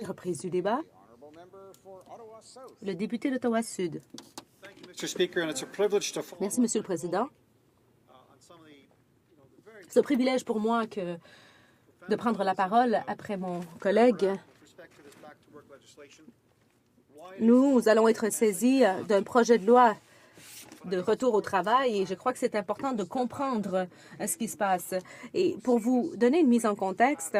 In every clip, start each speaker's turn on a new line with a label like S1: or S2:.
S1: Reprise du débat. Le député d'Ottawa-Sud. Merci, Monsieur le Président. C'est un privilège pour moi de prendre la parole après mon collègue. Nous allons être saisis d'un projet de loi de retour au travail et je crois que c'est important de comprendre ce qui se passe. Et pour vous donner une mise en contexte,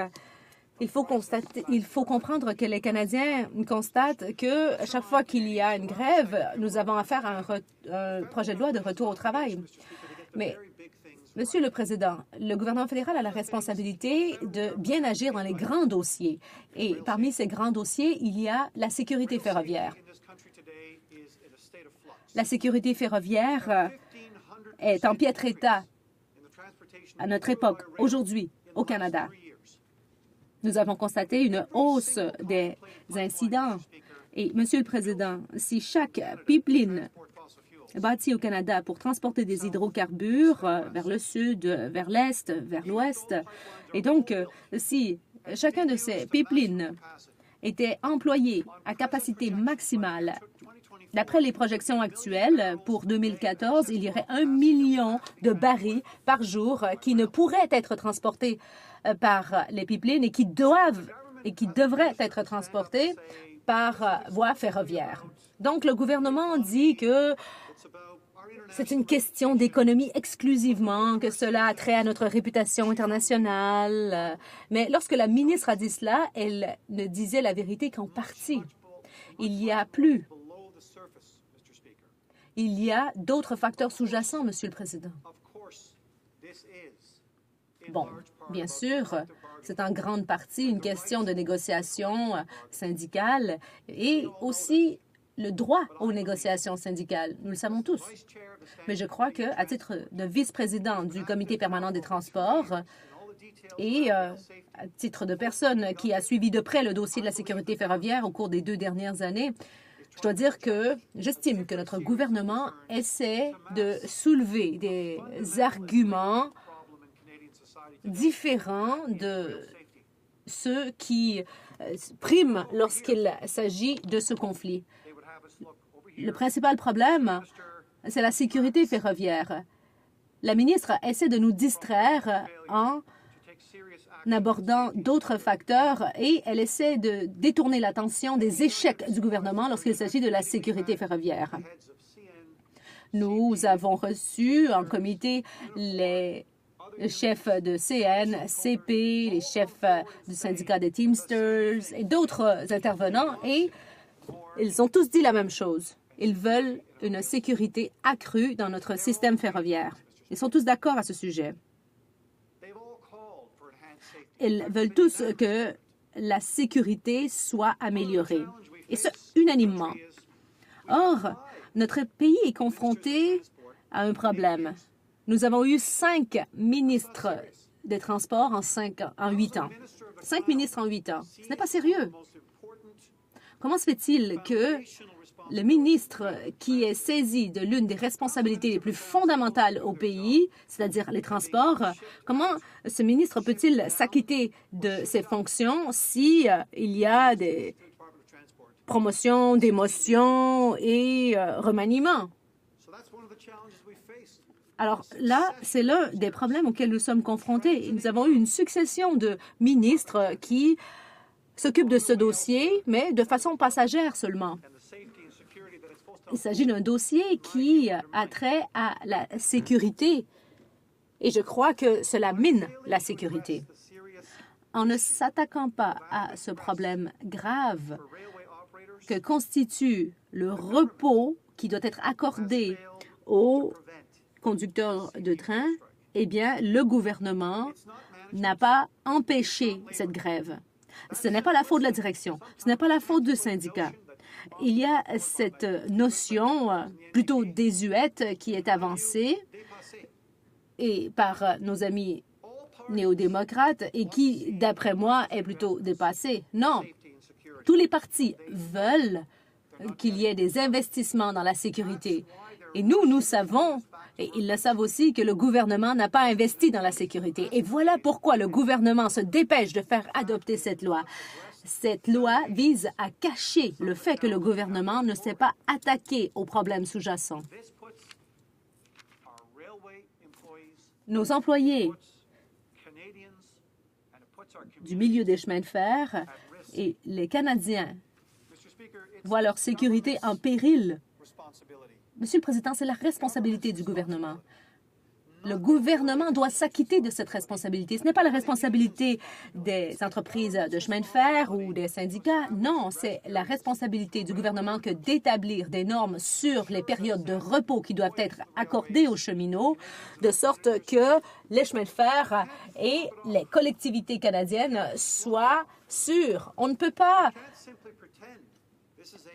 S1: il faut comprendre que les Canadiens constatent que chaque fois qu'il y a une grève, nous avons affaire à un projet de loi de retour au travail. Mais, Monsieur le Président, le gouvernement fédéral a la responsabilité de bien agir dans les grands dossiers. Et parmi ces grands dossiers, il y a la sécurité ferroviaire. La sécurité ferroviaire est en piètre état à notre époque, aujourd'hui, au Canada. Nous avons constaté une hausse des incidents. Et, Monsieur le Président, si chaque pipeline bâti au Canada pour transporter des hydrocarbures vers le sud, vers l'est, vers l'ouest, et donc, si chacun de ces pipelines était employé à capacité maximale, d'après les projections actuelles, pour 2014, il y aurait 1 million de barils par jour qui ne pourraient être transportés par les pipelines et qui devraient être transportés par voie ferroviaire. Donc, le gouvernement dit que c'est une question d'économie exclusivement, que cela a trait à notre réputation internationale. Mais lorsque la ministre a dit cela, elle ne disait la vérité qu'en partie. Il y a d'autres facteurs sous-jacents, Monsieur le Président. Bon, bien sûr, c'est en grande partie une question de négociation syndicale et aussi le droit aux négociations syndicales. Nous le savons tous. Mais je crois qu'à titre de vice-président du Comité permanent des transports et à titre de personne qui a suivi de près le dossier de la sécurité ferroviaire au cours des 2 dernières années, je dois dire que j'estime que notre gouvernement essaie de soulever des arguments différents de ceux qui priment lorsqu'il s'agit de ce conflit. Le principal problème, c'est la sécurité ferroviaire. La ministre essaie de nous distraire en abordant d'autres facteurs et elle essaie de détourner l'attention des échecs du gouvernement lorsqu'il s'agit de la sécurité ferroviaire. Nous avons reçu en comité les chefs de CN, CP, les chefs du syndicat des Teamsters et d'autres intervenants et ils ont tous dit la même chose. Ils veulent une sécurité accrue dans notre système ferroviaire. Ils sont tous d'accord à ce sujet. Ils veulent tous que la sécurité soit améliorée, et ce, unanimement. Or, notre pays est confronté à un problème. Nous avons eu 5 ministres des Transports en 8 ans. 5 ministres en 8 ans. Ce n'est pas sérieux. Comment se fait-il que le ministre qui est saisi de l'une des responsabilités les plus fondamentales au pays, c'est-à-dire les transports, comment ce ministre peut-il s'acquitter de ses fonctions si il y a des promotions, démotions et remaniements? Alors là, c'est l'un des problèmes auxquels nous sommes confrontés. Nous avons eu une succession de ministres qui s'occupent de ce dossier, mais de façon passagère seulement. Il s'agit d'un dossier qui a trait à la sécurité et je crois que cela mine la sécurité. En ne s'attaquant pas à ce problème grave que constitue le repos qui doit être accordé aux conducteurs de train, eh bien, le gouvernement n'a pas empêché cette grève. Ce n'est pas la faute de la direction, ce n'est pas la faute du syndicat. Il y a cette notion plutôt désuète qui est avancée et par nos amis néo-démocrates et qui, d'après moi, est plutôt dépassée. Non, tous les partis veulent qu'il y ait des investissements dans la sécurité. Et nous savons Et ils le savent aussi que le gouvernement n'a pas investi dans la sécurité. Et voilà pourquoi le gouvernement se dépêche de faire adopter cette loi. Cette loi vise à cacher le fait que le gouvernement ne s'est pas attaqué aux problèmes sous-jacents. Nos employés du milieu des chemins de fer et les Canadiens voient leur sécurité en péril. Monsieur le Président, c'est la responsabilité du gouvernement. Le gouvernement doit s'acquitter de cette responsabilité. Ce n'est pas la responsabilité des entreprises de chemin de fer ou des syndicats. Non, c'est la responsabilité du gouvernement que d'établir des normes sur les périodes de repos qui doivent être accordées aux cheminots, de sorte que les chemins de fer et les collectivités canadiennes soient sûrs. On ne peut pas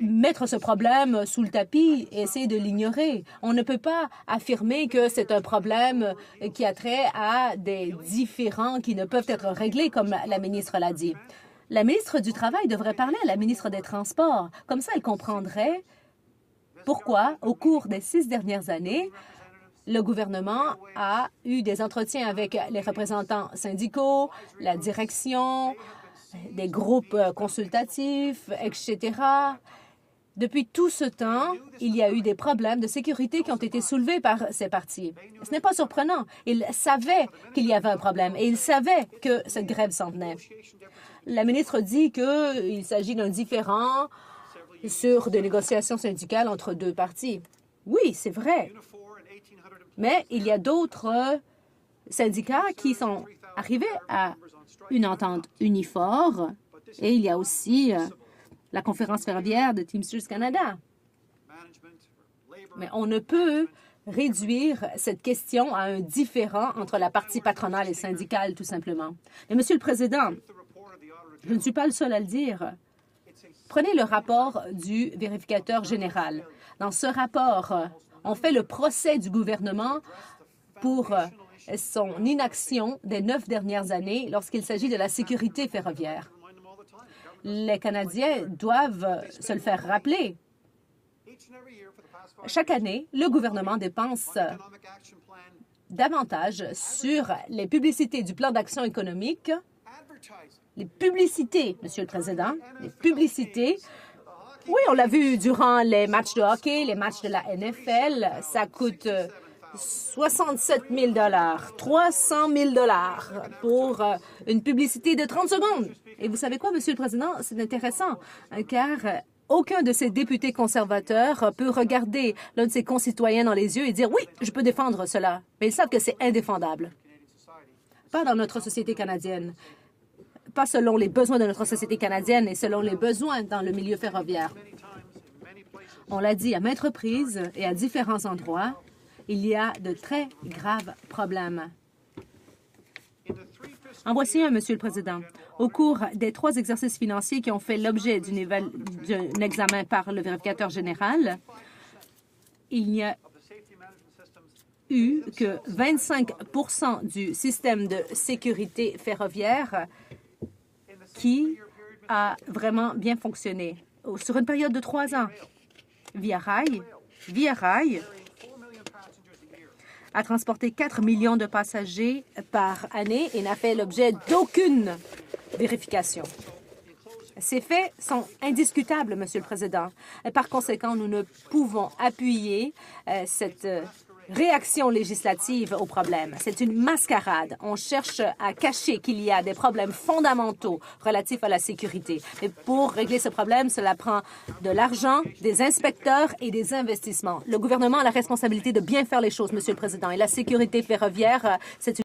S1: mettre ce problème sous le tapis et essayer de l'ignorer. On ne peut pas affirmer que c'est un problème qui a trait à des différends qui ne peuvent être réglés, comme la ministre l'a dit. La ministre du Travail devrait parler à la ministre des Transports. Comme ça, elle comprendrait pourquoi, au cours des 6 dernières années, le gouvernement a eu des entretiens avec les représentants syndicaux, la direction, des groupes consultatifs, etc. Depuis tout ce temps, il y a eu des problèmes de sécurité qui ont été soulevés par ces partis. Ce n'est pas surprenant. Ils savaient qu'il y avait un problème et ils savaient que cette grève s'en venait. La ministre dit qu'il s'agit d'un différend sur des négociations syndicales entre deux partis. Oui, c'est vrai. Mais il y a d'autres syndicats qui sont arrivés à une entente Unifor et il y a aussi la conférence ferroviaire de Teamsters Canada. Mais on ne peut réduire cette question à un différend entre la partie patronale et syndicale, tout simplement. Mais, Monsieur le Président, je ne suis pas le seul à le dire. Prenez le rapport du vérificateur général. Dans ce rapport, on fait le procès du gouvernement pour son inaction des 9 dernières années lorsqu'il s'agit de la sécurité ferroviaire. Les Canadiens doivent se le faire rappeler. Chaque année, le gouvernement dépense davantage sur les publicités du plan d'action économique. Les publicités, Monsieur le Président, les publicités. Oui, on l'a vu durant les matchs de hockey, les matchs de la NFL. Ça coûte 67 000 300 000 pour une publicité de 30 secondes. Et vous savez quoi, Monsieur le Président? C'est intéressant, car aucun de ces députés conservateurs peut regarder l'un de ses concitoyens dans les yeux et dire « Oui, je peux défendre cela ». Mais ils savent que c'est indéfendable. Pas dans notre société canadienne. Pas selon les besoins de notre société canadienne et selon les besoins dans le milieu ferroviaire. On l'a dit à maintes reprises et à différents endroits, il y a de très graves problèmes. En voici un, Monsieur le Président. Au cours des 3 exercices financiers qui ont fait l'objet d'un examen par le vérificateur général, il n'y a eu que 25 du système de sécurité ferroviaire qui a vraiment bien fonctionné. Sur une période de 3 ans, Via Rail a transporté 4 millions de passagers par année et n'a fait l'objet d'aucune vérification. Ces faits sont indiscutables, Monsieur le Président. Par conséquent, nous ne pouvons appuyer cette réaction législative au problème. C'est une mascarade. On cherche à cacher qu'il y a des problèmes fondamentaux relatifs à la sécurité. Mais pour régler ce problème, cela prend de l'argent, des inspecteurs et des investissements. Le gouvernement a la responsabilité de bien faire les choses, Monsieur le Président. Et la sécurité ferroviaire, c'est une